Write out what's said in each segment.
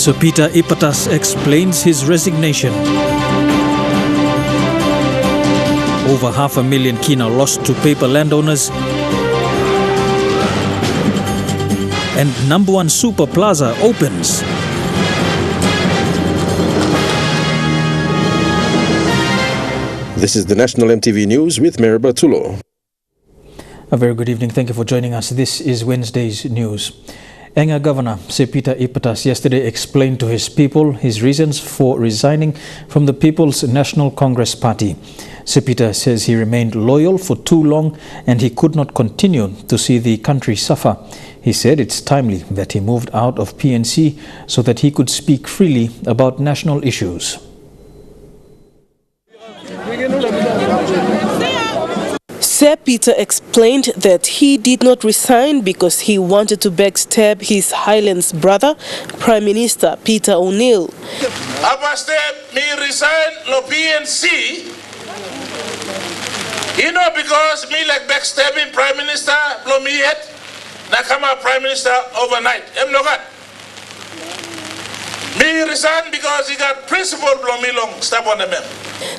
Sir Peter Ipatas explains his resignation. Over 500,000 kina lost to paper landowners. And Nambawan Super Plaza opens. This is the National EMTV News with Meraba Tulo. A very good evening. Thank you for joining us. This is Wednesday's news. Enga Governor Sir Peter Ipatas yesterday explained to his people his reasons for resigning from the People's National Congress Party. Sir Peter says he remained loyal for too long and he could not continue to see the country suffer. He said it's timely that he moved out of PNC so that he could speak freely about national issues. Sir Peter explained that he did not resign because he wanted to backstab his Highlands brother, Prime Minister Peter O'Neill. Me resign no PNC, because me like backstabbing Prime Minister, blow me yet, na come out Prime Minister overnight. Me resign because he got principle blow me long, stop on the man.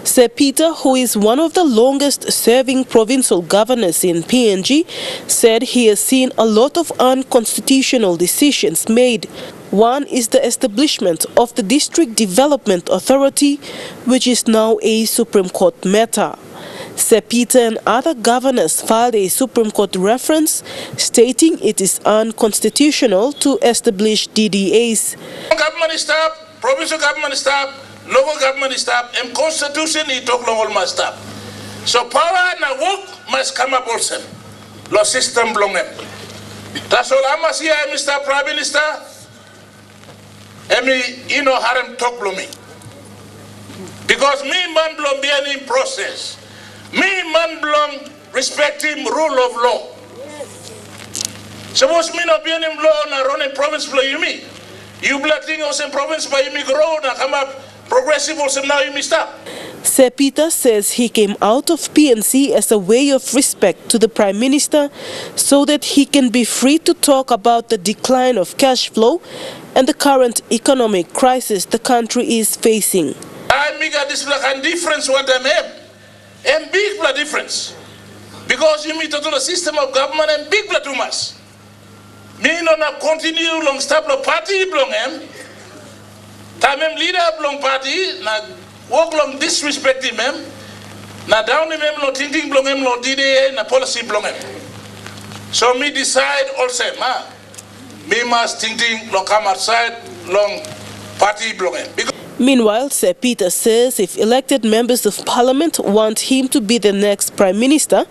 Sir Peter, who is one of the longest-serving provincial governors in PNG, said he has seen a lot of unconstitutional decisions made. One is the establishment of the District Development Authority, which is now a Supreme Court matter. Sir Peter and other governors filed a Supreme Court reference stating it is unconstitutional to establish DDAs. Government staff, provincial government staff, local government staff, and constitution he talk long all must stop. So power na work must come up also. Law system belong them. That's all I must hear, Mr. Prime Minister. And me, harem talk belong me. Because me man belong be any process. Me man belong respecting rule of law. Suppose me not be any law na running province below you me. You black thing also in province by you grow na come up. Progressive also now you missed up. Sir Peter says he came out of PNC as a way of respect to the Prime Minister so that he can be free to talk about the decline of cash flow and the current economic crisis the country is facing. I make a this difference what them have. And big blood difference. Because you meet to the system of government and big blood too much. Me no na continue long stop the party belong him. Time leader belong party na work long disrespect him na down him no thinking belong him no DDA na policy belong him. So me decide also me must thinking long come outside long party belong him. Meanwhile, Sir Peter says if elected members of parliament want him to be the next Prime Minister,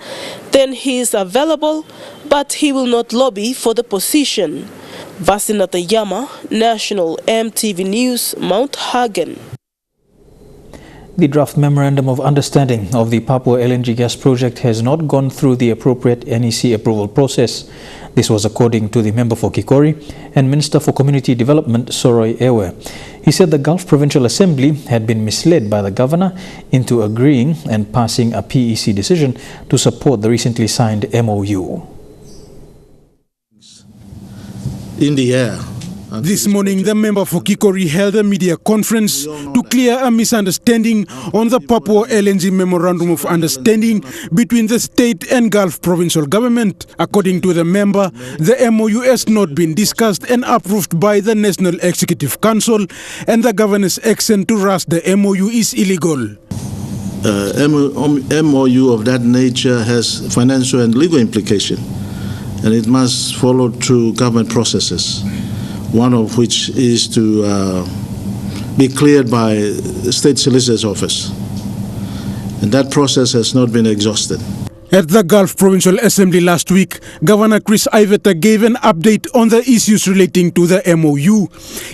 then he is available, but he will not lobby for the position. Vasinata Yama, National EMTV News, Mount Hagen. The draft Memorandum of Understanding of the Papua LNG gas project has not gone through the appropriate NEC approval process. This was according to the member for Kikori and Minister for Community Development, Soroi Ewe. He said the Gulf Provincial Assembly had been misled by the governor into agreeing and passing a PEC decision to support the recently signed MOU. In the air. This morning, the member for Kikori held a media conference to clear a misunderstanding on the Papua LNG Memorandum of Understanding between the state and Gulf Provincial Government. According to the member, the MOU has not been discussed and approved by the National Executive Council, and the governor's action to rush the MOU is illegal. MOU of that nature has financial and legal implication, and it must follow through government processes, one of which is to be cleared by the State Solicitor's Office. And that process has not been exhausted. At the Gulf Provincial Assembly last week, Governor Chris Iveta gave an update on the issues relating to the MOU.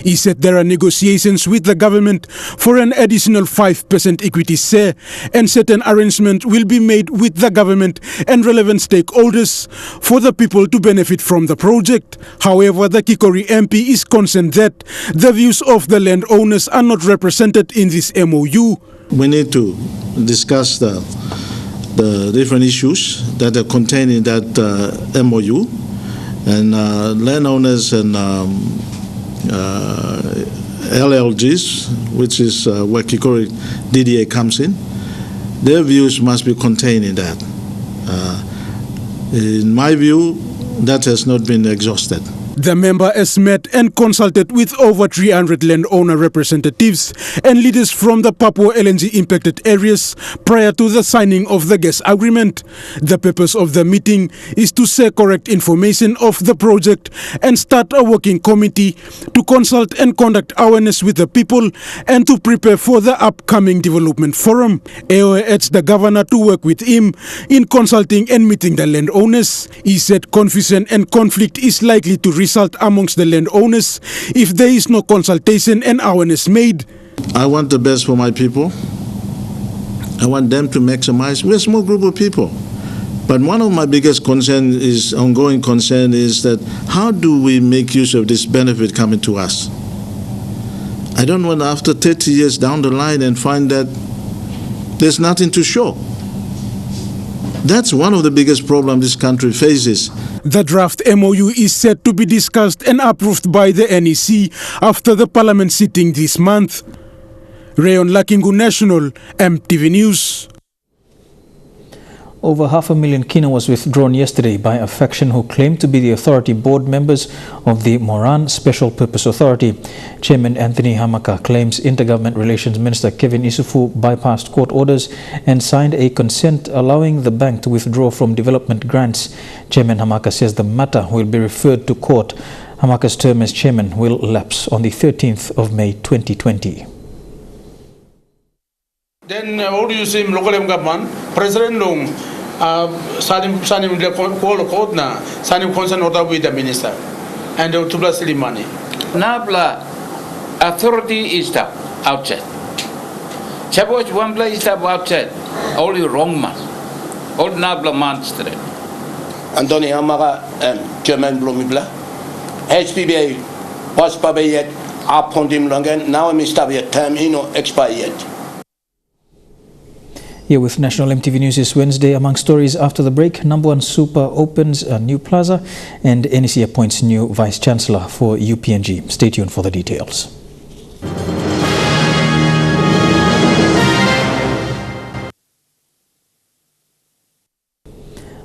He said there are negotiations with the government for an additional 5% equity share, and certain arrangement will be made with the government and relevant stakeholders for the people to benefit from the project. However, the Kikori MP is concerned that the views of the landowners are not represented in this MOU. We need to discuss the different issues that are contained in that MOU, and landowners and LLGs, which is where Kikori DDA comes in. Their views must be contained in that. In my view, that has not been exhausted. The member has met and consulted with over 300 landowner representatives and leaders from the Papua LNG impacted areas prior to the signing of the gas agreement. The purpose of the meeting is to share correct information of the project and start a working committee to consult and conduct awareness with the people and to prepare for the upcoming development forum. AOA urged the governor to work with him in consulting and meeting the landowners. He said confusion and conflict is likely to result amongst the landowners if there is no consultation and awareness made. I want the best for my people. I want them to maximize. We're a small group of people. But one of my biggest ongoing concern is that how do we make use of this benefit coming to us? I don't want after 30 years down the line and find that there's nothing to show. That's one of the biggest problems this country faces. The draft MOU is set to be discussed and approved by the NEC after the parliament sitting this month. Rayon Lakingu National, MTV News. Over 500,000 kina was withdrawn yesterday by a faction who claimed to be the authority board members of the Moran Special Purpose Authority. Chairman Anthony Hamaka claims Intergovernment Relations Minister Kevin Isufu bypassed court orders and signed a consent allowing the bank to withdraw from development grants. Chairman Hamaka says the matter will be referred to court. Hamaka's term as chairman will lapse on the 13th of May 2020. Then how do you see local government President Long sanim call court na sanim consent order with the minister and to plus the money. Nabla authority is the outside. Suppose one place is the outside. Only wrong man. All Nabla man straight. Anthony Hamaka Chairman Blumibla HPBA was probably yet upon him long and now Mr. Term expired. Here with National MTV News this Wednesday. Among stories after the break, Nambawan Super opens a new plaza and NEC appoints new Vice Chancellor for UPNG. Stay tuned for the details.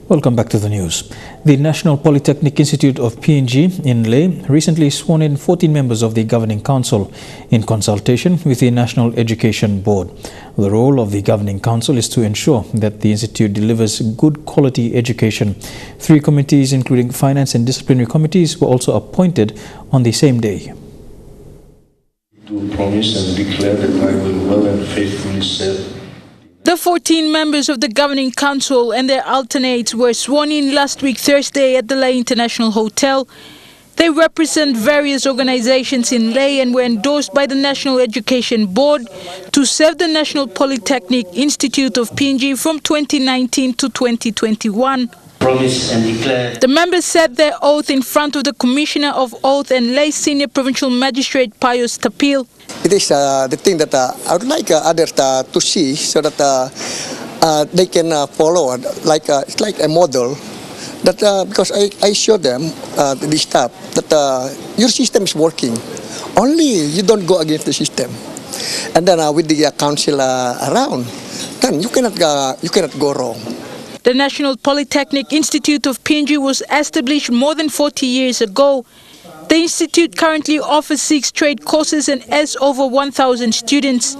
Welcome back to the news. The National Polytechnic Institute of PNG in Leh recently sworn in 14 members of the Governing Council in consultation with the National Education Board. The role of the Governing Council is to ensure that the Institute delivers good quality education. 3 committees, including finance and disciplinary committees, were also appointed on the same day. To promise and declare that I will well and faithfully serve. The 14 members of the Governing Council and their alternates were sworn in last week Thursday at the Leh International Hotel. They represent various organizations in Leh and were endorsed by the National Education Board to serve the National Polytechnic Institute of PNG from 2019 to 2021. Promise and declare. The members said their oath in front of the Commissioner of Oath and Leh Senior Provincial Magistrate Pius Tapil. It is the thing that I would like others to see so that they can follow, it's like a model. That because I show them the staff that your system is working. Only you don't go against the system. And then with the council around, then you cannot go wrong. The National Polytechnic Institute of PNG was established more than 40 years ago. The institute currently offers 6 trade courses and has over 1,000 students.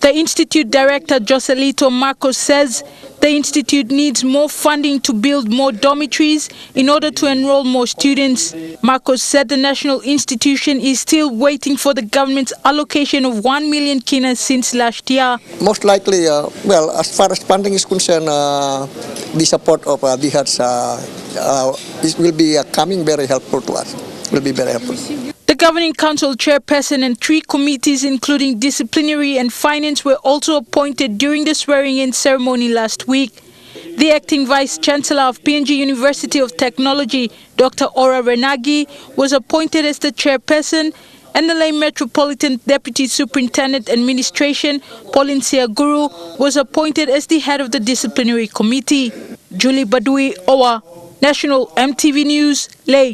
The institute director Joselito Marcos says the institute needs more funding to build more dormitories in order to enroll more students. Marcos said the national institution is still waiting for the government's allocation of 1 million kina since last year. Most likely, as far as funding is concerned, the support of DHATS will be coming very helpful to us. Will be very helpful. The Governing Council chairperson and 3 committees, including disciplinary and finance, were also appointed during the swearing-in ceremony last week. The acting Vice Chancellor of PNG University of Technology, Dr. Ora Renagi, was appointed as the chairperson, and the Leh Metropolitan Deputy Superintendent Administration, Pauline Siaguru, was appointed as the head of the disciplinary committee. Julie Badui, OWA, National MTV News, Leh.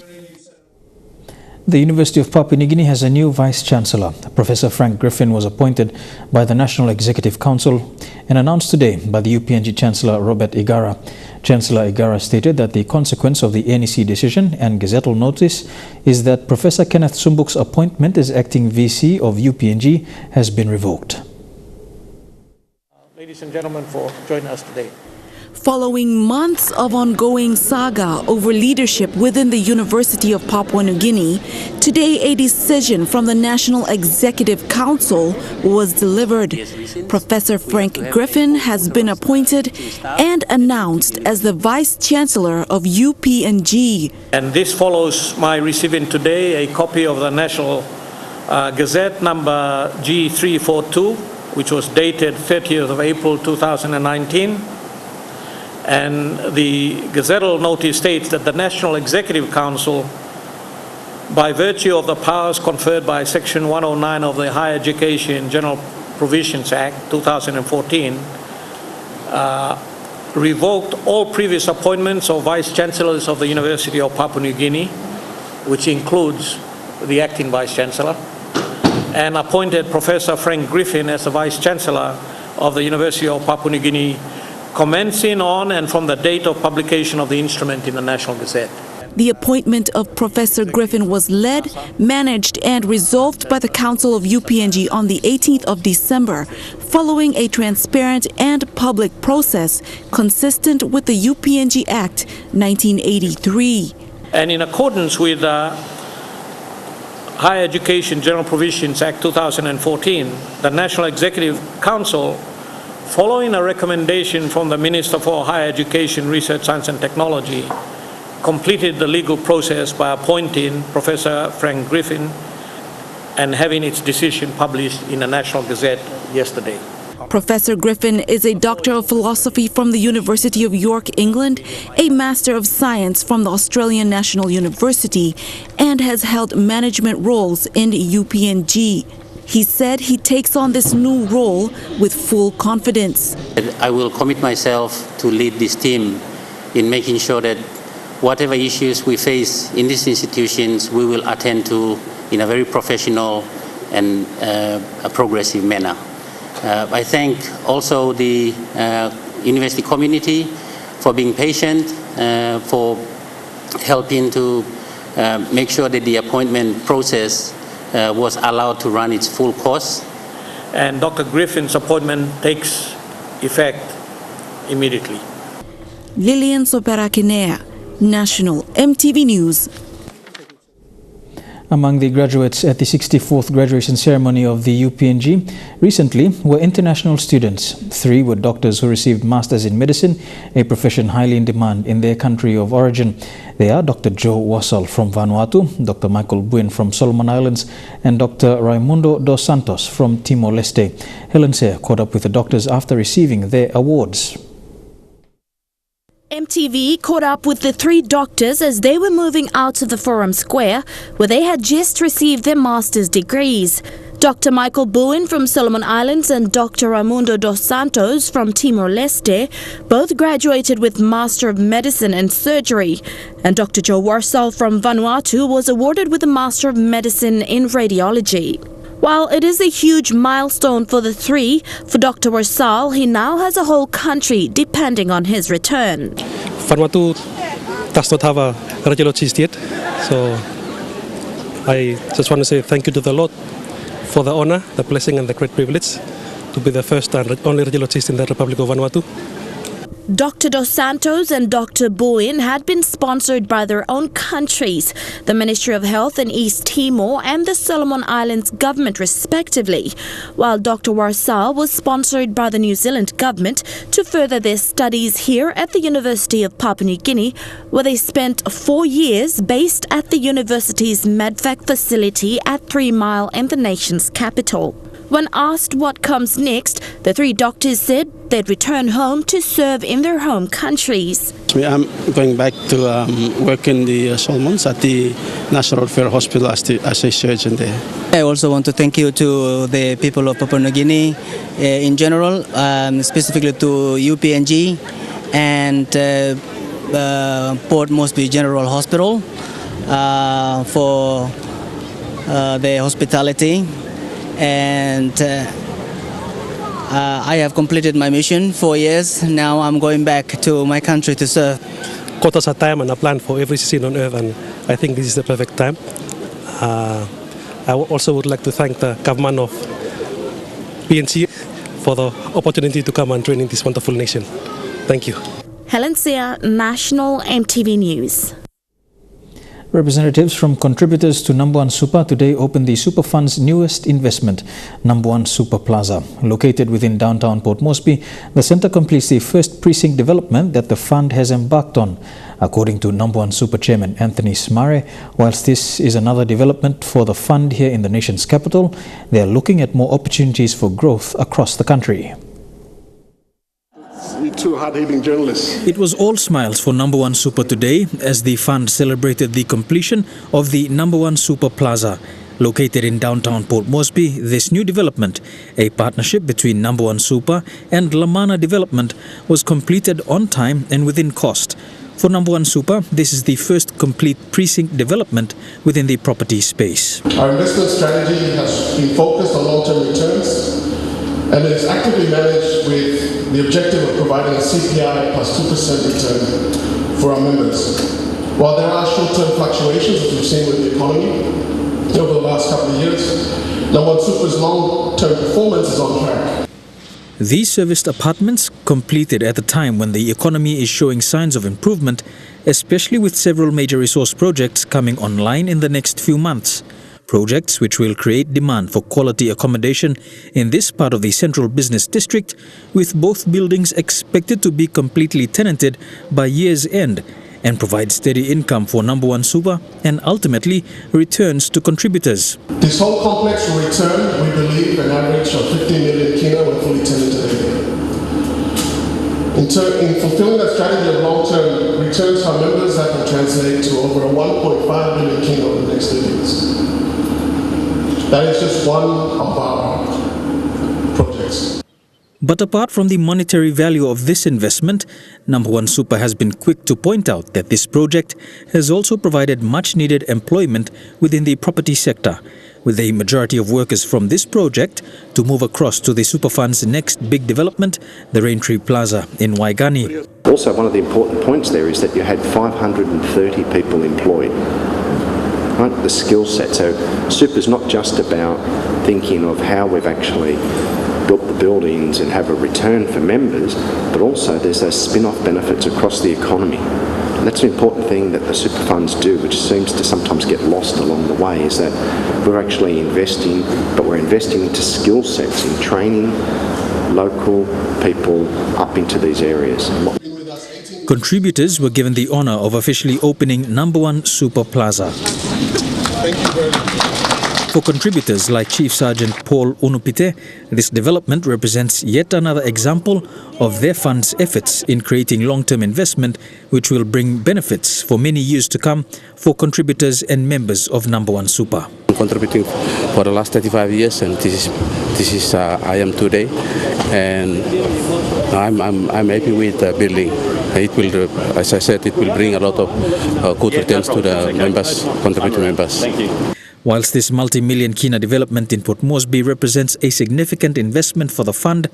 The University of Papua New Guinea has a new Vice-Chancellor. Professor Frank Griffin was appointed by the National Executive Council and announced today by the UPNG Chancellor Robert Igara. Chancellor Igara stated that the consequence of the NEC decision and gazettal notice is that Professor Kenneth Sumbuk's appointment as acting VC of UPNG has been revoked. Ladies and gentlemen, for joining us today. Following months of ongoing saga over leadership within the University of Papua New Guinea, today a decision from the National Executive Council was delivered. Professor Frank Griffin has been appointed and announced as the Vice-Chancellor of UPNG. And this follows my receiving today a copy of the National Gazette number G342, which was dated 30th of April 2019. And the gazettal notice states that the National Executive Council, by virtue of the powers conferred by Section 109 of the Higher Education General Provisions Act 2014, revoked all previous appointments of Vice-Chancellors of the University of Papua New Guinea, which includes the acting Vice-Chancellor, and appointed Professor Frank Griffin as the Vice-Chancellor of the University of Papua New Guinea, commencing on and from the date of publication of the instrument in the National Gazette. The appointment of Professor Griffin was led, managed and resolved by the Council of UPNG on the 18th of December, following a transparent and public process consistent with the UPNG Act 1983. And in accordance with Higher Education General Provisions Act 2014, the National Executive Council, following a recommendation from the Minister for Higher Education, Research, Science and Technology, completed the legal process by appointing Professor Frank Griffin and having its decision published in the National Gazette yesterday. Professor Griffin is a Doctor of Philosophy from the University of York, England, a Master of Science from the Australian National University, and has held management roles in UPNG. He said he takes on this new role with full confidence. I will commit myself to lead this team in making sure that whatever issues we face in these institutions, we will attend to in a very professional and a progressive manner. I thank also the university community for being patient, for helping to make sure that the appointment process was allowed to run its full course. And Dr. Griffin's appointment takes effect immediately. Lilian Soperakinea, National EMTV News. Among the graduates at the 64th graduation ceremony of the UPNG recently were international students. 3 were doctors who received Masters in Medicine, a profession highly in demand in their country of origin. They are Dr. Joe Wassall from Vanuatu, Dr. Michael Buin from Solomon Islands, and Dr. Raimundo dos Santos from Timor-Leste. Helen Sayre caught up with the doctors after receiving their awards. EMTV caught up with the 3 doctors as they were moving out of the Forum Square, where they had just received their master's degrees. Dr. Michael Buin from Solomon Islands and Dr. Raimundo dos Santos from Timor-Leste both graduated with Master of Medicine and Surgery, and Dr. Joe Wassall from Vanuatu was awarded with a Master of Medicine in Radiology. While it is a huge milestone for the 3, for Dr. Wassall, he now has a whole country depending on his return. Vanuatu does not have a radiologist yet, so I just want to say thank you to the Lord for the honor, the blessing and the great privilege to be the first and only radiologist in the Republic of Vanuatu. Dr. Dos Santos and Dr. Buin had been sponsored by their own countries, the Ministry of Health in East Timor and the Solomon Islands government respectively, while Dr. Wassall was sponsored by the New Zealand government to further their studies here at the University of Papua New Guinea, where they spent 4 years based at the university's medvac facility at 3 Mile in the nation's capital. When asked what comes next, the 3 doctors said they'd return home to serve in their home countries. I'm going back to work in the Solomons at the National Welfare Hospital as a surgeon there. I also want to thank you to the people of Papua New Guinea in general, specifically to UPNG and Port Moresby General Hospital. for their hospitality, and I have completed my mission 4 years. Now I'm going back to my country to serve. God has a time and a plan for every season on earth, and I think this is the perfect time. I also would like to thank the government of PNG for the opportunity to come and train in this wonderful nation. Thank you. Helen Sia, National EMTV News. Representatives from contributors to Nambawan Super today opened the Super Fund's newest investment, Nambawan Super Plaza. Located within downtown Port Moresby, the centre completes the first precinct development that the fund has embarked on. According to Nambawan Super Chairman Anthony Smare, whilst this is another development for the fund here in the nation's capital, they are looking at more opportunities for growth across the country. You two hard-hitting journalists. It was all smiles for Nambawan Super today as the fund celebrated the completion of the Nambawan Super Plaza. Located in downtown Port Moresby, this new development, a partnership between Nambawan Super and Lamana Development, was completed on time and within cost. For Nambawan Super, this is the first complete precinct development within the property space. Our investment strategy has been focused on long-term returns and is actively managed with the objective of providing a CPI plus 2% return for our members. While there are short-term fluctuations, as we've seen with the economy over the last couple of years, Nambawan Super's long-term performance is on track. These serviced apartments completed at the time when the economy is showing signs of improvement, especially with several major resource projects coming online in the next few months. Projects which will create demand for quality accommodation in this part of the central business district, with both buildings expected to be completely tenanted by year's end and provide steady income for Nambawan Super and ultimately returns to contributors. This whole complex will return, we believe, an average of 15 million kina when fully tenanted a year. In fulfilling that strategy of long-term returns for our members, that will translate to over 1.5 million kina over the next 3 years. That is just one of our projects. But apart from the monetary value of this investment, Nambawan Super has been quick to point out that this project has also provided much-needed employment within the property sector, with a majority of workers from this project to move across to the Superfund's next big development, the Raintree Plaza in Waigani. Also, one of the important points there is that you had 530 people employed. Right, the skill set. So super is not just about thinking of how we've actually built the buildings and have a return for members, but also there's those spin-off benefits across the economy. And that's an important thing that the super funds do, which seems to sometimes get lost along the way, is that we're actually investing, but we're investing into skill sets, in training local people up into these areas. Contributors were given the honour of officially opening Nambawan Super Plaza. Thank you very much. For contributors like Chief Sergeant Paul Unupite, this development represents yet another example of their fund's efforts in creating long-term investment which will bring benefits for many years to come for contributors and members of Nambawan Super. I'm contributing for the last 35 years, and this is I am today, and I'm happy with the building. It will, as I said, it will bring a lot of good returns to the members, contributing members. Thank you. Whilst this multi-million kina development in Port Moresby represents a significant investment for the fund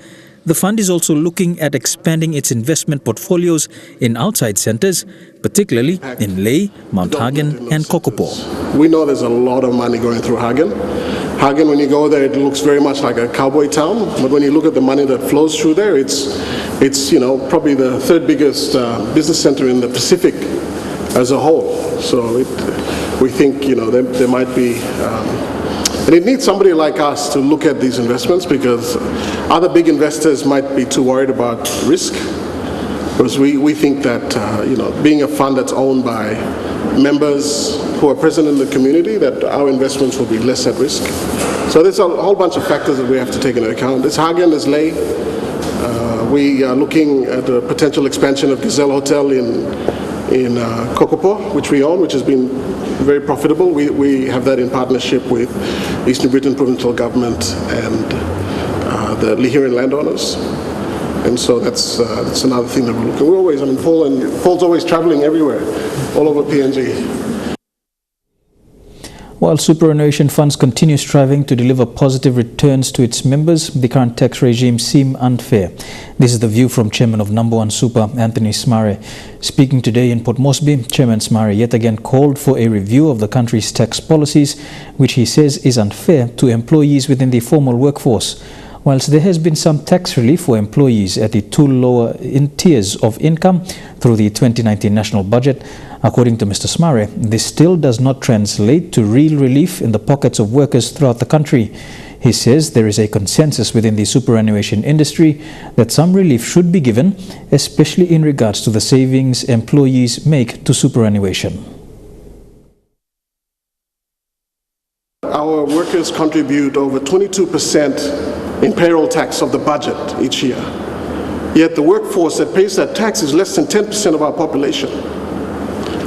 is also looking at expanding its investment portfolios in outside centres, particularly in Lae, Mount Hagen and Kokopo. We know there's a lot of money going through Hagen. Hagen, when you go there, it looks very much like a cowboy town, but when you look at the money that flows through there, it's probably the third biggest business centre in the Pacific as a whole. So we think there might be, and it needs somebody like us to look at these investments, because other big investors might be too worried about risk. Because we think that being a fund that's owned by members who are present in the community, that our investments will be less at risk. So there's a whole bunch of factors that we have to take into account. There's Hagen, there's Lae. We are looking at a potential expansion of Gazelle Hotel in Kokopo, which we own, which has been very profitable. We have that in partnership with Eastern Britain Provincial Government and the Lihiran landowners. And so that's another thing that we're looking. Paul's always traveling everywhere, all over PNG. While superannuation funds continue striving to deliver positive returns to its members, the current tax regime seems unfair. This is the view from Chairman of Nambawan Super, Anthony Smare. Speaking today in Port Moresby, Chairman Smare yet again called for a review of the country's tax policies, which he says is unfair to employees within the formal workforce. Whilst there has been some tax relief for employees at the two lower tiers of income through the 2019 national budget, according to Mr. Smare, this still does not translate to real relief in the pockets of workers throughout the country. He says there is a consensus within the superannuation industry that some relief should be given, especially in regards to the savings employees make to superannuation. Our workers contribute over 22% in payroll tax of the budget each year. Yet the workforce that pays that tax is less than 10% of our population.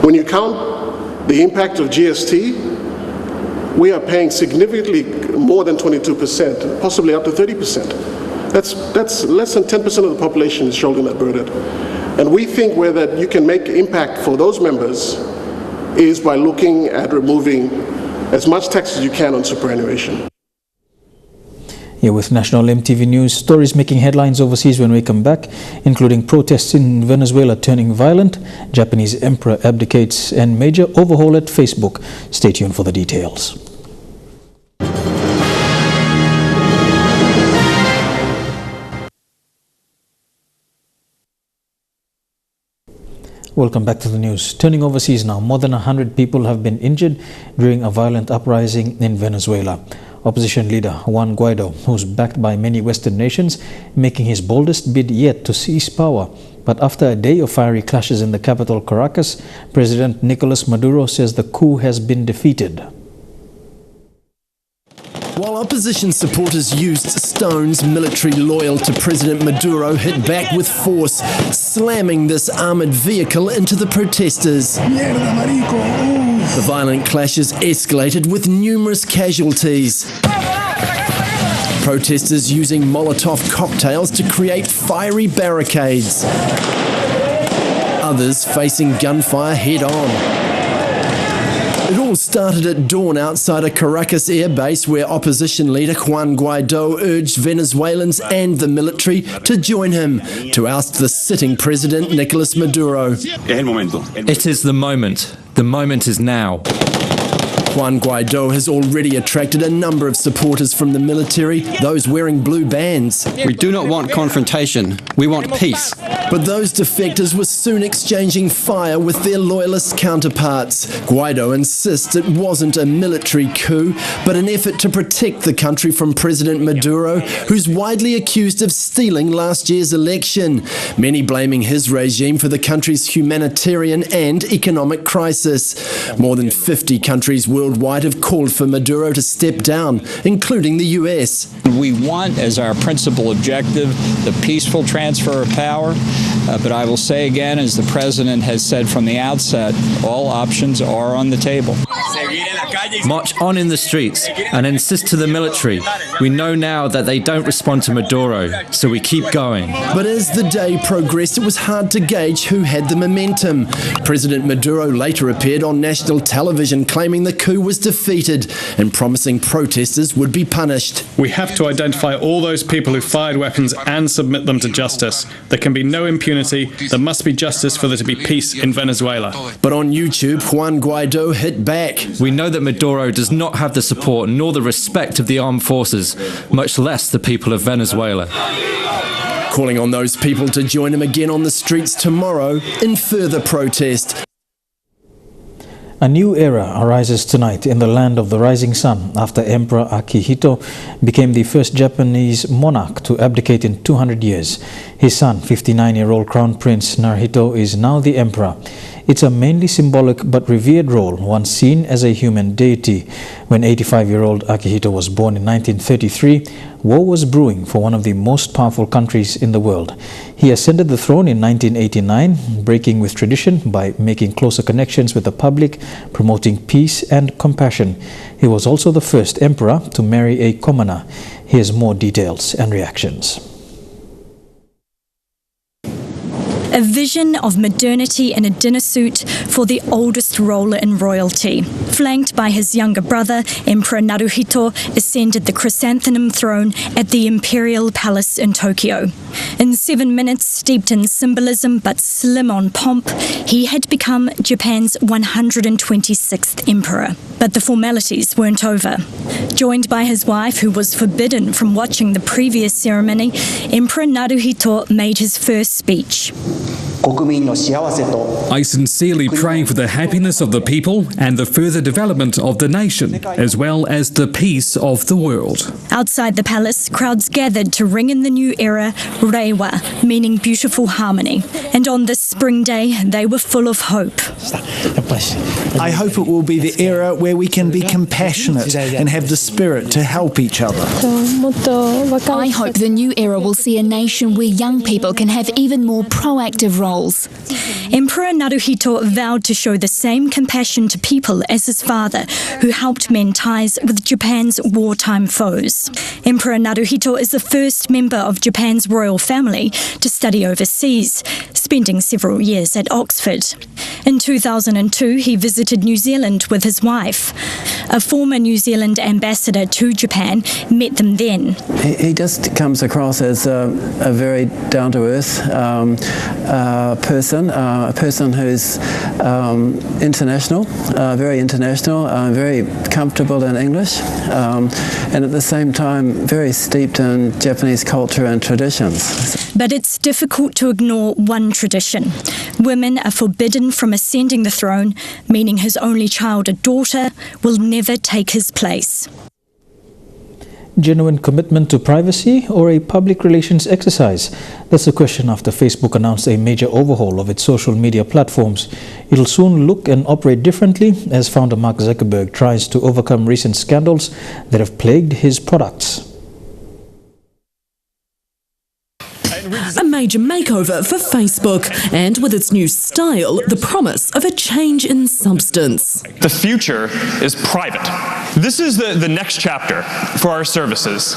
When you count the impact of GST, we are paying significantly more than 22%, possibly up to 30%. That's less than 10% of the population is shouldering that burden. And we think where that you can make impact for those members is by looking at removing as much tax as you can on superannuation. Here with National EMTV News, stories making headlines overseas when we come back, including protests in Venezuela turning violent, Japanese emperor abdicates, and major overhaul at Facebook. Stay tuned for the details. Welcome back to the news. Turning overseas now, more than 100 people have been injured during a violent uprising in Venezuela. Opposition leader Juan Guaido, who's backed by many Western nations, making his boldest bid yet to seize power. But after a day of fiery clashes in the capital Caracas, President Nicolas Maduro says the coup has been defeated. While opposition supporters used stones, military loyal to President Maduro hit back with force, slamming this armoured vehicle into the protesters. The violent clashes escalated with numerous casualties. Protesters using Molotov cocktails to create fiery barricades. Others facing gunfire head-on. It all started at dawn outside a Caracas air base where opposition leader Juan Guaido urged Venezuelans and the military to join him to oust the sitting president Nicolas Maduro. It is the moment. The moment is now. Juan Guaido has already attracted a number of supporters from the military, those wearing blue bands. We do not want confrontation. We want peace. But those defectors were soon exchanging fire with their loyalist counterparts. Guaido insists it wasn't a military coup, but an effort to protect the country from President Maduro, who's widely accused of stealing last year's election, many blaming his regime for the country's humanitarian and economic crisis. More than 50 countries worldwide have called for Maduro to step down, including the US. We want as our principal objective the peaceful transfer of power, but I will say again, as the President has said from the outset, all options are on the table. March on in the streets and insist to the military. We know now that they don't respond to Maduro, so we keep going. But as the day progressed, it was hard to gauge who had the momentum. President Maduro later appeared on national television claiming the coup was defeated and promising protesters would be punished. We have to identify all those people who fired weapons and submit them to justice. There can be no impunity. There must be justice for there to be peace in Venezuela. But on YouTube, Juan Guaido hit back. We know that Maduro does not have the support nor the respect of the armed forces, much less the people of Venezuela. Calling on those people to join him again on the streets tomorrow in further protest. A new era arises tonight in the land of the rising sun after Emperor Akihito became the first Japanese monarch to abdicate in 200 years. His son, 59-year-old Crown Prince Naruhito, is now the emperor. It's a mainly symbolic but revered role, once seen as a human deity. When 85-year-old Akihito was born in 1933, war was brewing for one of the most powerful countries in the world. He ascended the throne in 1989, breaking with tradition by making closer connections with the public, promoting peace and compassion. He was also the first emperor to marry a commoner. Here's more details and reactions. a vision of modernity in a dinner suit for the oldest ruler in royalty. Flanked by his younger brother, Emperor Naruhito ascended the chrysanthemum throne at the Imperial Palace in Tokyo. In 7 minutes, steeped in symbolism but slim on pomp, he had become Japan's 126th emperor. But the formalities weren't over. Joined by his wife, who was forbidden from watching the previous ceremony, Emperor Naruhito made his first speech. I sincerely pray for the happiness of the people and the further development of the nation, as well as the peace of the world. Outside the palace, crowds gathered to ring in the new era, Reiwa, meaning beautiful harmony. And on this spring day, they were full of hope. I hope it will be the era where we can be compassionate and have the spirit to help each other. I hope the new era will see a nation where young people can have even more proactive roles. Emperor Naruhito vowed to show the same compassion to people as his father, who helped mend ties with Japan's wartime foes. Emperor Naruhito is the first member of Japan's royal family to study overseas, spending several years at Oxford. In 2002, he visited New Zealand with his wife. A former New Zealand ambassador to Japan met them then. He just comes across as a very down-to-earth person, a person who's international, very international, very comfortable in English, and at the same time very steeped in Japanese culture and traditions. But it's difficult to ignore one tradition. Women are forbidden from ascending the throne, meaning his only child, a daughter, will never take his place. Genuine commitment to privacy or a public relations exercise? That's the question after Facebook announced a major overhaul of its social media platforms. It'll soon look and operate differently as founder Mark Zuckerberg tries to overcome recent scandals that have plagued his products. A major makeover for Facebook, and with its new style, the promise of a change in substance. The future is private. This is the next chapter for our services.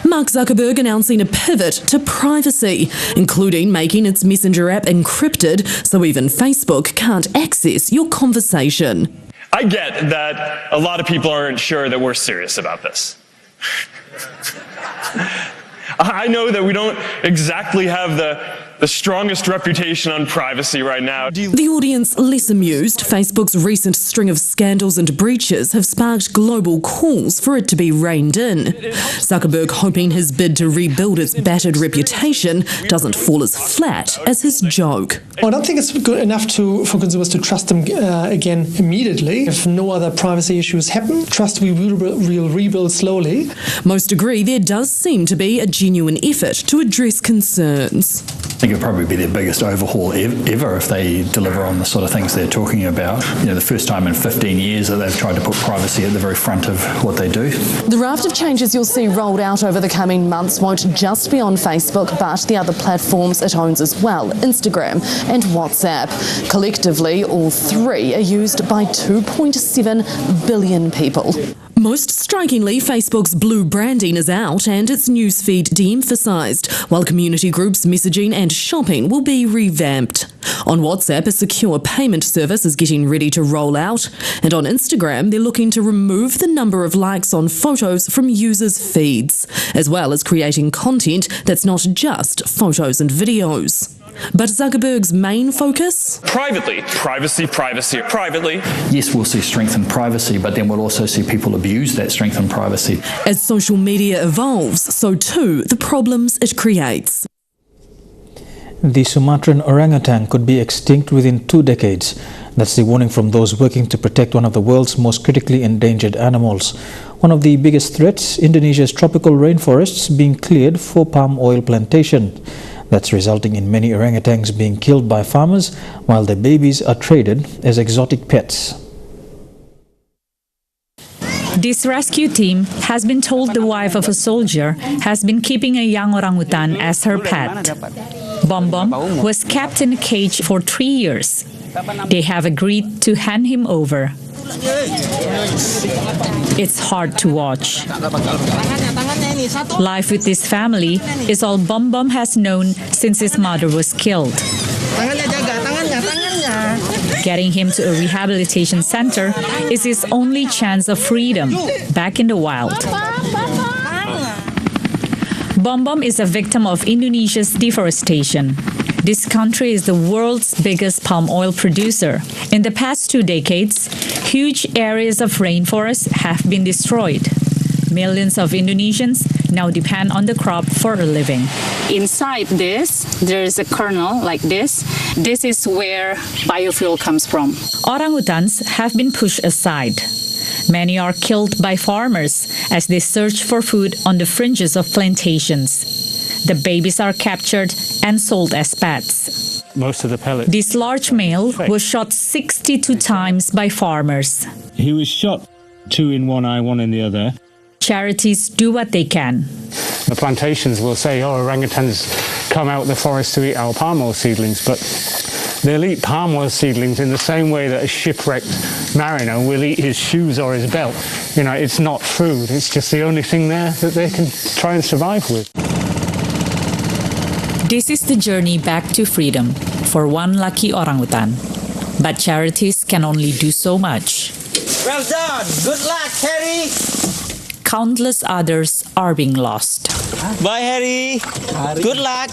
Mark Zuckerberg announcing a pivot to privacy, including making its messenger app encrypted so even Facebook can't access your conversation. I get that a lot of people aren't sure that we're serious about this. I know that we don't exactly have the strongest reputation on privacy right now. The audience less amused, Facebook's recent string of scandals and breaches have sparked global calls for it to be reined in. Zuckerberg hoping his bid to rebuild its battered reputation doesn't fall as flat as his joke. I don't think it's good enough for consumers to trust them again immediately. If no other privacy issues happen, trust we will rebuild slowly. Most agree there does seem to be a genuine effort to address concerns. I think it'll probably be their biggest overhaul ever if they deliver on the sort of things they're talking about. You know, the first time in 15 years that they've tried to put privacy at the very front of what they do. The raft of changes you'll see rolled out over the coming months won't just be on Facebook, but the other platforms it owns as well, Instagram and WhatsApp. Collectively, all three are used by 2.7 billion people. Most strikingly, Facebook's blue branding is out and its newsfeed de-emphasised, while community groups, messaging and shopping will be revamped. On WhatsApp, a secure payment service is getting ready to roll out, and on Instagram, they're looking to remove the number of likes on photos from users' feeds, as well as creating content that's not just photos and videos. But Zuckerberg's main focus? Privately. Privacy, privately. Yes, we'll see strength in privacy, but then we'll also see people abuse that strength in privacy. As social media evolves, so too the problems it creates. The Sumatran orangutan could be extinct within 2 decades. That's the warning from those working to protect one of the world's most critically endangered animals. One of the biggest threats, Indonesia's tropical rainforests being cleared for palm oil plantation. That's resulting in many orangutans being killed by farmers while their babies are traded as exotic pets. This rescue team has been told the wife of a soldier has been keeping a young orangutan as her pet. Bom Bom was kept in a cage for 3 years. They have agreed to hand him over. It's hard to watch. Life with this family is all Bom Bom has known since his mother was killed. Getting him to a rehabilitation center is his only chance of freedom back in the wild. Bom Bom is a victim of Indonesia's deforestation. This country is the world's biggest palm oil producer. In the past 2 decades, huge areas of rainforest have been destroyed. Millions of Indonesians now depend on the crop for a living. Inside this, there is a kernel like this. This is where biofuel comes from. Orangutans have been pushed aside. Many are killed by farmers as they search for food on the fringes of plantations. The babies are captured and sold as pets. Most of the pellets. This large male was shot 62 times by farmers. He was shot, 2 in one eye, 1 in the other. Charities do what they can. The plantations will say, oh, orangutans come out of the forest to eat our palm oil seedlings, but they'll eat palm oil seedlings in the same way that a shipwrecked mariner will eat his shoes or his belt. You know, it's not food, it's just the only thing there that they can try and survive with. This is the journey back to freedom for one lucky orangutan. But charities can only do so much. Well done! Good luck, Harry! Countless others are being lost. Bye, Harry! Good luck!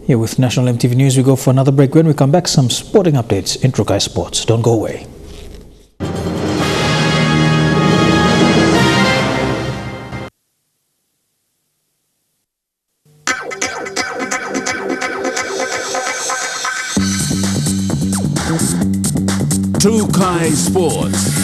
Here with National EMTV News, we go for another break. When we come back, some sporting updates in Trukai Sports. Don't go away. Trukai Sports.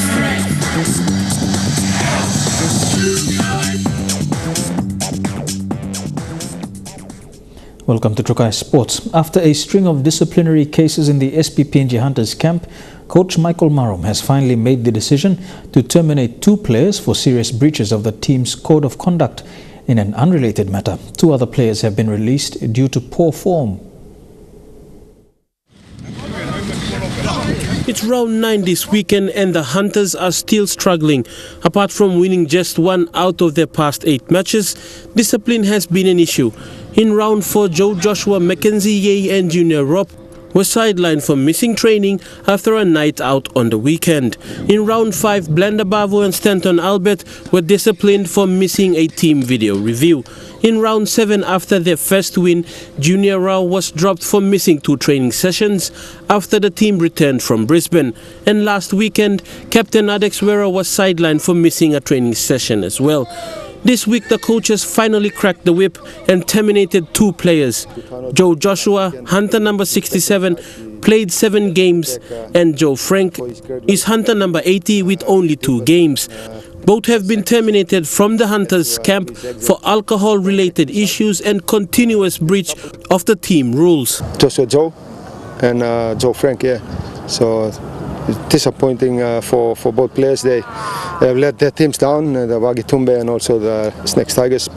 Welcome to Trukai Sports. After a string of disciplinary cases in the SPPNG Hunters camp, Coach Michael Marum has finally made the decision to terminate 2 players for serious breaches of the team's code of conduct. In an unrelated matter, 2 other players have been released due to poor form. It's round 9 this weekend and the Hunters are still struggling. Apart from winning just 1 out of their past 8 matches, discipline has been an issue. In round 4, Joe Joshua, Mackenzie Ye and Junior Rob were sidelined for missing training after a night out on the weekend. In round 5, Blanda Bavo and Stanton Albert were disciplined for missing a team video review. In round 7, after their first win, Junior Rao was dropped for missing 2 training sessions after the team returned from Brisbane. And last weekend, Captain Adex Wera was sidelined for missing a training session as well. This week, the coaches finally cracked the whip and terminated 2 players. Joe Joshua, Hunter number 67, played 7 games, and Joe Frank is Hunter number 80 with only 2 games. Both have been terminated from the Hunters camp for alcohol-related issues and continuous breach of the team rules. Joshua Joe and Joe Frank, yeah. So it's disappointing for both players. They have let their teams down, the Wagi Tumbe and also the Snakes Tigers.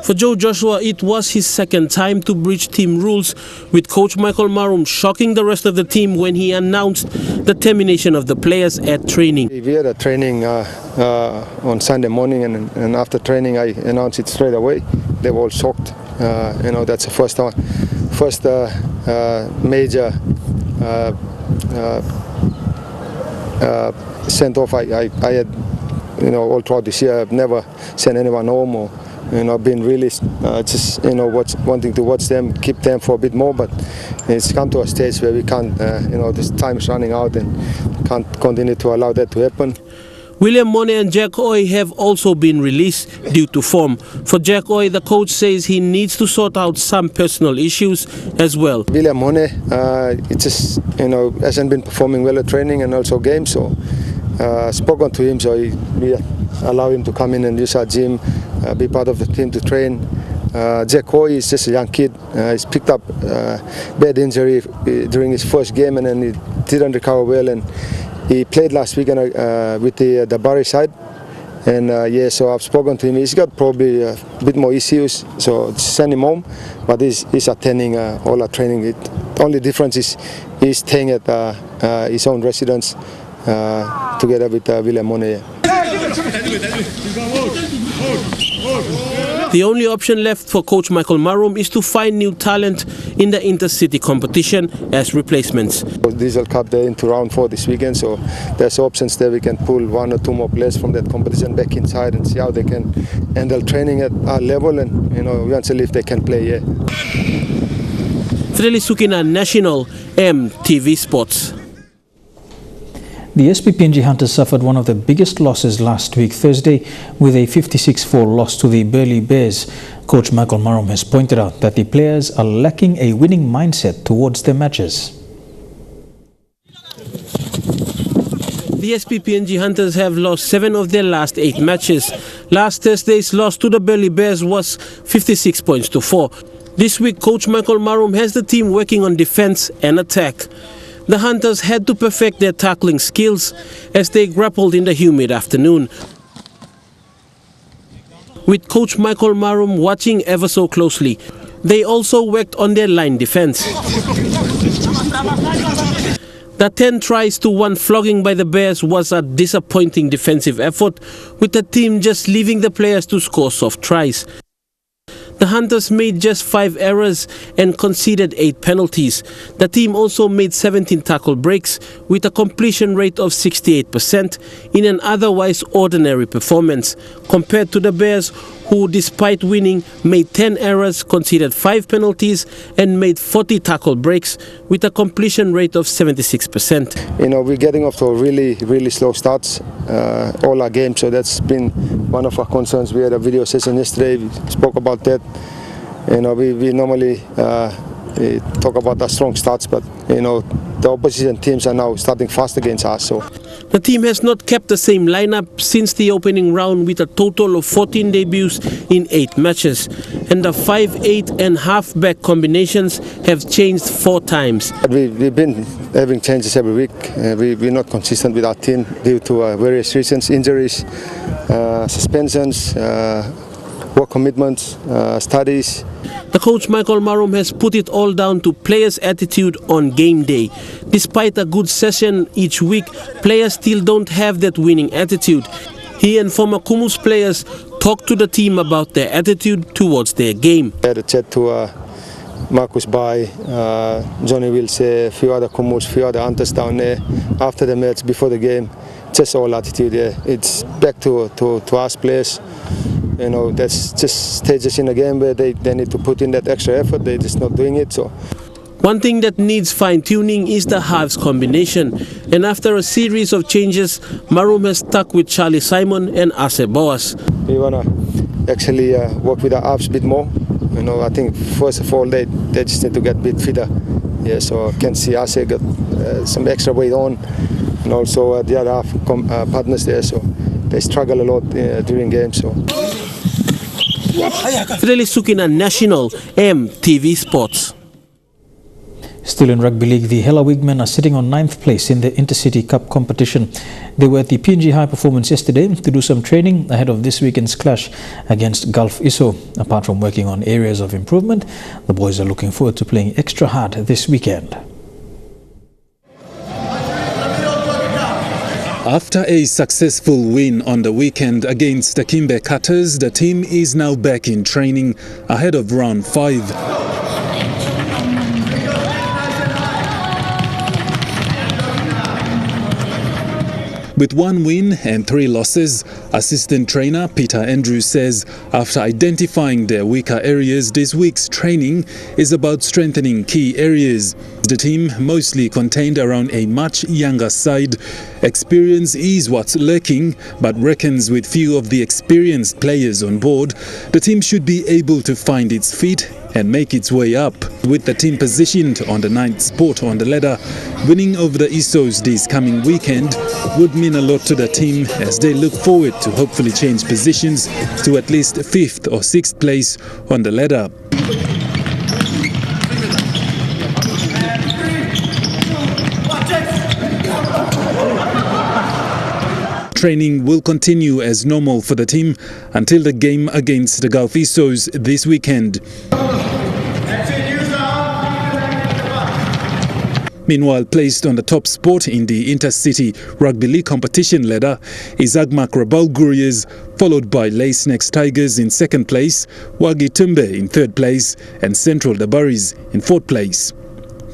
For Joe Joshua, it was his second time to breach team rules, with Coach Michael Marum shocking the rest of the team when he announced the termination of the players at training. We had a training on Sunday morning, and after training I announced it straight away. They were all shocked. That's the first major sent off I had, all throughout this year. I've never sent anyone home or, been released. Just, wanting to watch them, keep them for a bit more, but it's come to a stage where we can't, this time's running out and can't continue to allow that to happen. William Mone and Jack Oy have also been released due to form. For Jack Oy, the coach says he needs to sort out some personal issues as well. William Mone, it just, hasn't been performing well at training and also games, so spoken to him, so we allow him to come in and use our gym, be part of the team to train. Jack Oy is just a young kid. He's picked up bad injury during his first game, and then he didn't recover well, and he played last weekend with the Barry side, and so I've spoken to him. He's got probably a bit more issues, so send him home. But he's attending all our training. The only difference is he's staying at his own residence together with William Mone. The only option left for coach Michael Marum is to find new talent in the intercity competition as replacements. Diesel Cup, they're into round 4 this weekend, so there's options there. We can pull 1 or 2 more players from that competition back inside and see how they can handle training at our level, and eventually if they can play. Sukina National, EMTV Sports. The SPPNG Hunters suffered one of the biggest losses last week Thursday with a 56-4 loss to the Burleigh Bears. Coach Michael Marum has pointed out that the players are lacking a winning mindset towards their matches. The SPPNG Hunters have lost 7 of their last 8 matches. Last Thursday's loss to the Burleigh Bears was 56 points to 4. This week, coach Michael Marum has the team working on defense and attack. The Hunters had to perfect their tackling skills as they grappled in the humid afternoon, with coach Michael Marum watching ever so closely. They also worked on their line defense. The 10 tries to 1 flogging by the Bears was a disappointing defensive effort, with the team just leaving the players to score soft tries. The Hunters made just 5 errors and conceded 8 penalties. The team also made 17 tackle breaks with a completion rate of 68% in an otherwise ordinary performance, compared to the Bears, who despite winning made 10 errors, conceded 5 penalties and made 40 tackle breaks with a completion rate of 76%. We're getting off to a really slow starts all our games, so that's been one of our concerns. We had a video session yesterday, we spoke about that. We normally talk about our strong starts, but the opposition teams are now starting fast against us. So the team has not kept the same lineup since the opening round, with a total of 14 debuts in 8 matches, and the 5-8 and half-back combinations have changed 4 times. We've been having changes every week. We're not consistent with our team due to various reasons: injuries, suspensions, work commitments, studies. The coach Michael Marum has put it all down to players' attitude on game day. Despite a good session each week, players still don't have that winning attitude. He and former Kumus players talked to the team about their attitude towards their game. I had a chat to Marcus Bai, Johnny Wilse, a few other Kumus, a few other Hunters down there after the match, before the game. Just all attitude there. It's back to us players. That's just stages in a game where they need to put in that extra effort. They're just not doing it. So one thing that needs fine-tuning is the halves combination. And after a series of changes, Marum has stuck with Charlie Simon and Ase Boas. We want to actually work with our halves a bit more. I think first of all they just need to get a bit fitter. Yeah, so I can see Ase got some extra weight on, and also the other half partners there. So they struggle a lot during games. So. Sukina National, EMTV Sports. Still in Rugby League, the Hela Wigmen are sitting on 9th place in the Intercity Cup competition. They were at the PNG High Performance yesterday to do some training ahead of this weekend's clash against Gulf ISO. Apart from working on areas of improvement, the boys are looking forward to playing extra hard this weekend. After a successful win on the weekend against the Kimbe Cutters, the team is now back in training ahead of round 5. With 1 win and 3 losses, assistant trainer Peter Andrews says after identifying their weaker areas, this week's training is about strengthening key areas. The team mostly contained around a much younger side. Experience is what's lacking, but reckons with few of the experienced players on board, the team should be able to find its feet and make its way up. With the team positioned on the 9th spot on the ladder, winning over the ISOs this coming weekend would mean a lot to the team as they look forward to hopefully change positions to at least 5th or 6th place on the ladder. Training will continue as normal for the team until the game against the Gulf ISOs this weekend. Meanwhile, placed on the top spot in the Intercity Rugby League competition ladder is Agmak Rabaul Gurriers, followed by Lay Snakes Tigers in second place, Wagi Tumbe in third place, and Central Dabaris in fourth place.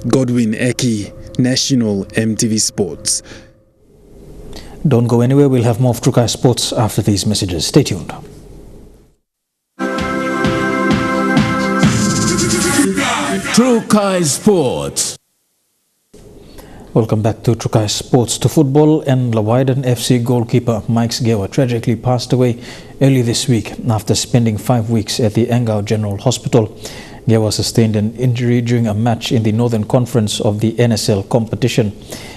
Godwin Eki, National EMTV Sports. Don't go anywhere, we'll have more of Trukai Sports after these messages. Stay tuned. Trukai Sports. Welcome back to Trukai Sports. To football, and Lawaidan FC goalkeeper Mike Gewa tragically passed away early this week after spending 5 weeks at the Angau General Hospital. Gewa sustained an injury during a match in the Northern Conference of the NSL competition.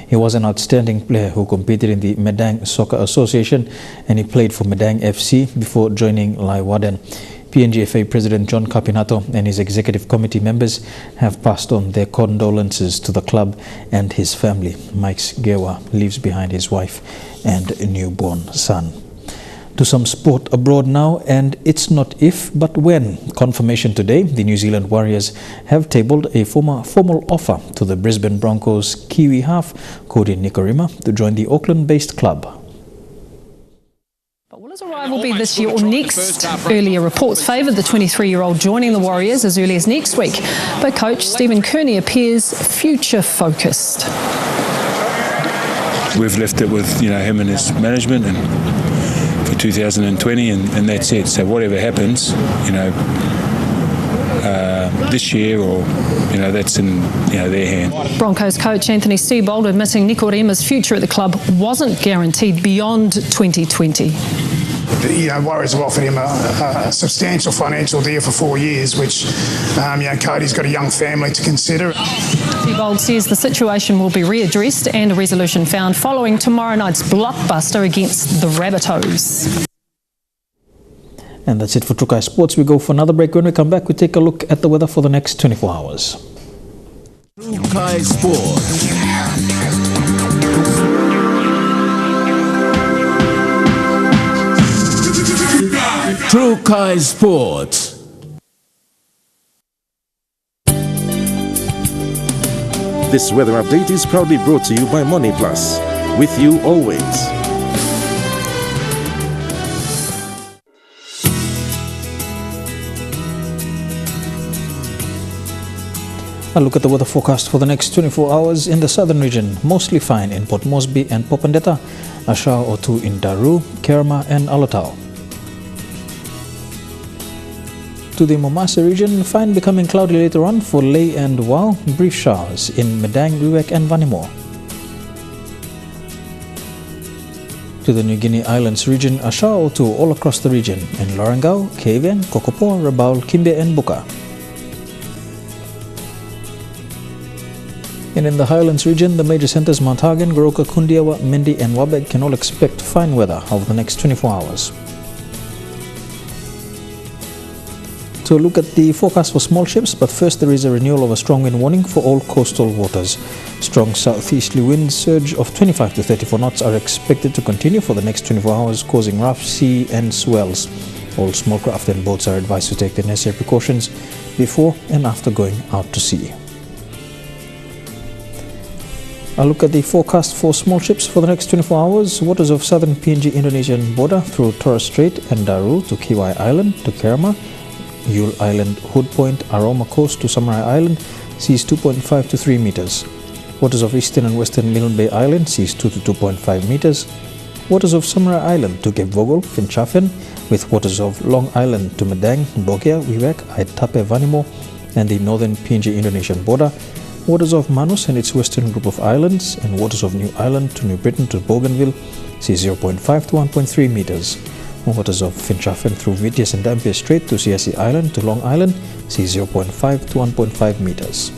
He was an outstanding player who competed in the Medang Soccer Association, and he played for Medang FC before joining Laiwadan. PNGFA President John Capinato and his executive committee members have passed on their condolences to the club and his family. Mike Gewa leaves behind his wife and a newborn son. To some sport abroad now, and it's not if but when. Confirmation today, the New Zealand Warriors have tabled a formal offer to the Brisbane Broncos Kiwi half Cody Nikorima to join the Auckland-based club. Will his arrival be this year or next? Earlier reports favoured the 23-year-old joining the Warriors as early as next week, but coach Stephen Kearney appears future-focused. We've left it with him and his management and for 2020, and that's it. So whatever happens, this year or that's in their hand. Broncos coach Anthony Seibold admitting Nikorima's future at the club wasn't guaranteed beyond 2020. Warriors have offered him a substantial financial deal for 4 years, which Cody's got a young family to consider. Seibold says the situation will be readdressed and a resolution found following tomorrow night's blockbuster against the Rabbitohs. And that's it for Trukai Sports. We go for another break. When we come back, we take a look at the weather for the next 24 hours. Trukai Sports. Trukai Sports. This weather update is proudly brought to you by Money Plus. With you always. A look at the weather forecast for the next 24 hours in the southern region. Mostly fine in Port Moresby and Popondetta. A shower or two in Daru, Kerma and Alotau. To the Momasa region, fine becoming cloudy later on for Ley and Wau. Brief showers in Medang, Wewak and Vanimo. To the New Guinea Islands region, a shower or two all across the region in Lorengau, Kavieng, Kokopo, Rabaul, Kimbe and Buka. And in the Highlands region, the major centres Mount Hagen, Goroka, Kundiawa, Mendi and Wabeg can all expect fine weather over the next 24 hours. To look at the forecast for small ships, but first there is a renewal of a strong wind warning for all coastal waters. Strong southeasterly winds, surge of 25 to 34 knots are expected to continue for the next 24 hours, causing rough sea and swells. All small craft and boats are advised to take the necessary precautions before and after going out to sea. A look at the forecast for small ships for the next 24 hours. Waters of southern PNG Indonesian border through Torres Strait and Daru to Kiwai Island to Kerma, Yule Island, Hood Point, Aroma Coast to Samurai Island, seas 2.5 to 3 meters. Waters of eastern and western Milne Bay Island, seas 2 to 2.5 meters. Waters of Samurai Island to Cape Vogel, Finchafen, with waters of Long Island to Medang, Bogia, Wewak, Aitape, Vanimo, and the northern PNG Indonesian border. Waters of Manus and its western group of islands, and waters of New Ireland to New Britain to Bougainville, sea 0.5 to 1.3 meters. Waters of Finchafen through Vitias and Dampier Strait to Siasi Island to Long Island, sea 0.5 to 1.5 meters.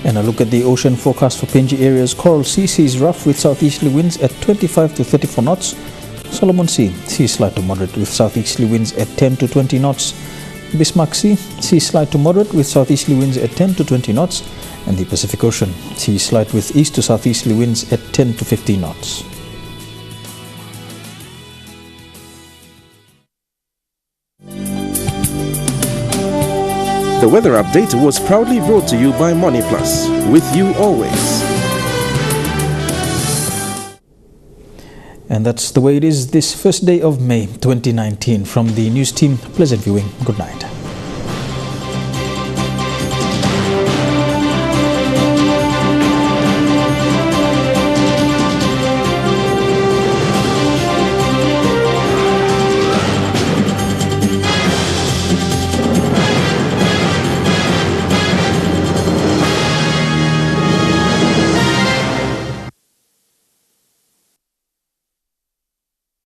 And a look at the ocean forecast for PNG areas. Coral Sea sees rough with southeasterly winds at 25 to 34 knots. Solomon Sea, sea slight to moderate with southeasterly winds at 10 to 20 knots. Bismarck Sea, sea slight to moderate with southeasterly winds at 10 to 20 knots. And the Pacific Ocean, sea slight with east to southeasterly winds at 10 to 15 knots. The weather update was proudly brought to you by Money Plus, with you always. And that's the way it is this first day of May 2019. From the news team, pleasant viewing. Good night.